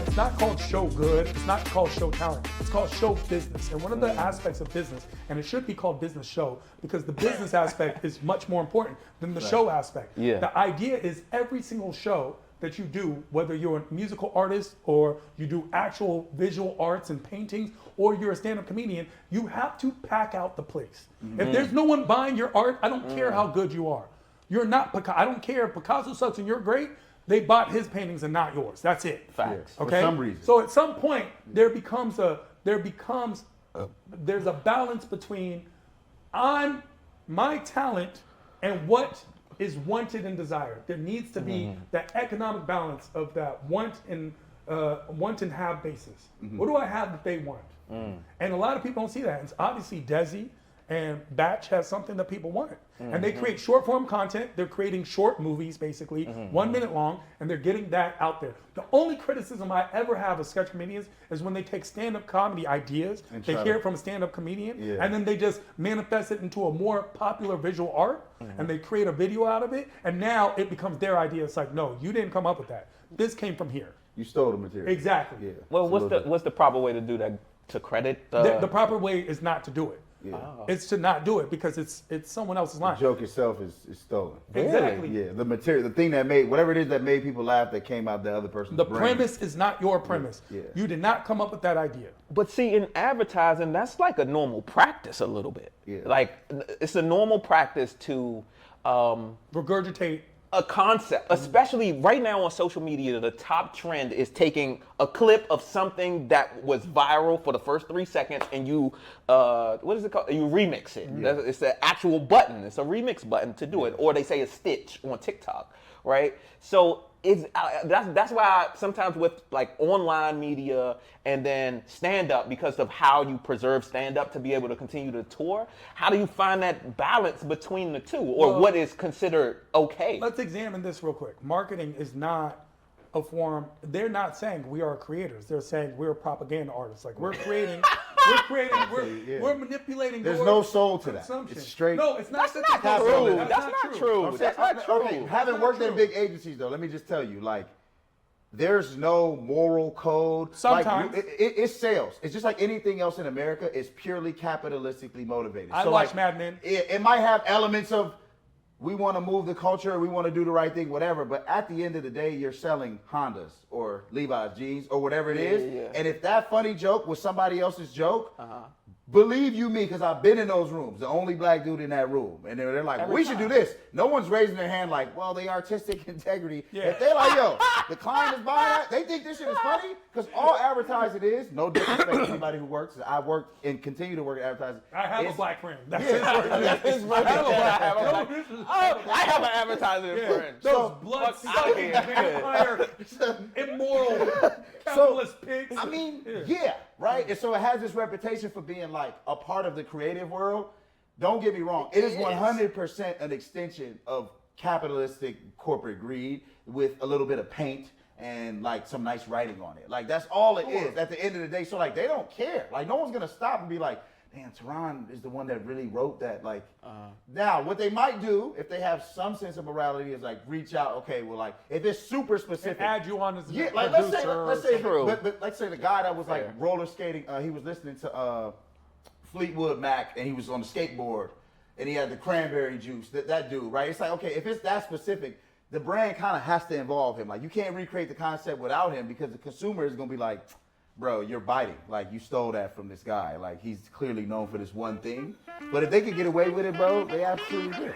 It's not called show good, it's not called show talent, it's called show business. And one of the aspects of business, and it should be called business show, because the business aspect is much more important than the show aspect. Yeah. The idea is every single show that you do, whether you're a musical artist or you do actual visual arts and paintings, or you're a stand-up comedian, you have to pack out the place. If there's no one buying your art, I don't care how good you are. You're not Picasso. I don't care if Picasso sucks and you're great. They bought his paintings and not yours. That's it. Facts. Okay. For some reason. So at some point there's a balance between my talent and what is wanted and desired. There needs to be that economic balance of that want and have basis. What do I have that they want? And a lot of people don't see that. It's obviously Desi and Batch has something that people want. And they create short form content. They're creating short movies, basically, 1 minute long, and they're getting that out there. The only criticism I ever have of sketch comedians is when they take stand-up comedy ideas, they hear it from a stand-up comedian, and then they just manifest it into a more popular visual art, and they create a video out of it, and now it becomes their idea. It's like, no, you didn't come up with that. This came from here. You stole the material. Exactly. Yeah. Well, what's the proper way to do that? To credit The proper way is not to do it. Yeah. It's to not do it because it's someone else's line. The joke itself is stolen. Exactly. Yeah, the material, the thing that made, whatever it is that made people laugh, that came out the other person's The brain. premise is not your premise. Yeah. You did not come up with that idea. But see, in advertising, that's like a normal practice a little bit. Yeah. Like, it's a normal practice to Regurgitate. a concept, especially right now on social media. The top trend is taking a clip of something that was viral for the first 3 seconds and you, what is it called? You remix it. Yeah. It's an actual button. It's a remix button to do it. Or they say a stitch on TikTok, right? So that's why sometimes with like online media and then stand-up, because of how you preserve stand-up to be able to continue to tour, how do you find that balance between the two, or what is considered okay? Let's examine this real quick. Marketing is not a form. They're not saying we are creators. They're saying we're propaganda artists. Like we're creating, we're manipulating. There's your no soul to that. consumption. It's straight. No, it's not. That's not true. That's not true. That's not true. Okay, having worked in big agencies though, let me just tell you, like, there's no moral code. Sometimes. Like, it's sales. It's just like anything else in America. It's purely capitalistically motivated. I so watch like, Mad Men. It might have elements of we want to move the culture, we want to do the right thing, whatever. But at the end of the day, you're selling Hondas or Levi's jeans or whatever it is. Yeah. And if that funny joke was somebody else's joke, believe you me, because I've been in those rooms, the only black dude in that room, and they're like, we should do this. No one's raising their hand like, well, the artistic integrity. Yeah. If they're like, yo, the client is buying that, they think this shit is funny, because all advertising is, no disrespect to anybody who works, I work and continue to work in advertising. I have a black friend. That's That's it. right. I have an advertising Yeah. friend. Those blood-sucking, vampire, immoral, capitalist pigs. I mean, yeah, right? And so it has this reputation for being like a part of the creative world. Don't get me wrong. It is 100% an extension of capitalistic corporate greed with a little bit of paint and like some nice writing on it. Like that's all it is at the end of the day. So like they don't care. Like no one's gonna stop and be like, damn, Tehran is the one that really wrote that. Like now what they might do if they have some sense of morality is like reach out. Okay, well like if it's super specific, add you on as a like producer. let's say, True. but let's say the guy that was like roller skating, he was listening to Fleetwood Mac and he was on the skateboard and he had the cranberry juice. That dude, right? It's like okay, if it's that specific, the brand kind of has to involve him. Like you can't recreate the concept without him because the consumer is gonna be like, bro, you're biting. Like you stole that from this guy. Like he's clearly known for this one thing. But if they could get away with it, bro, they absolutely do.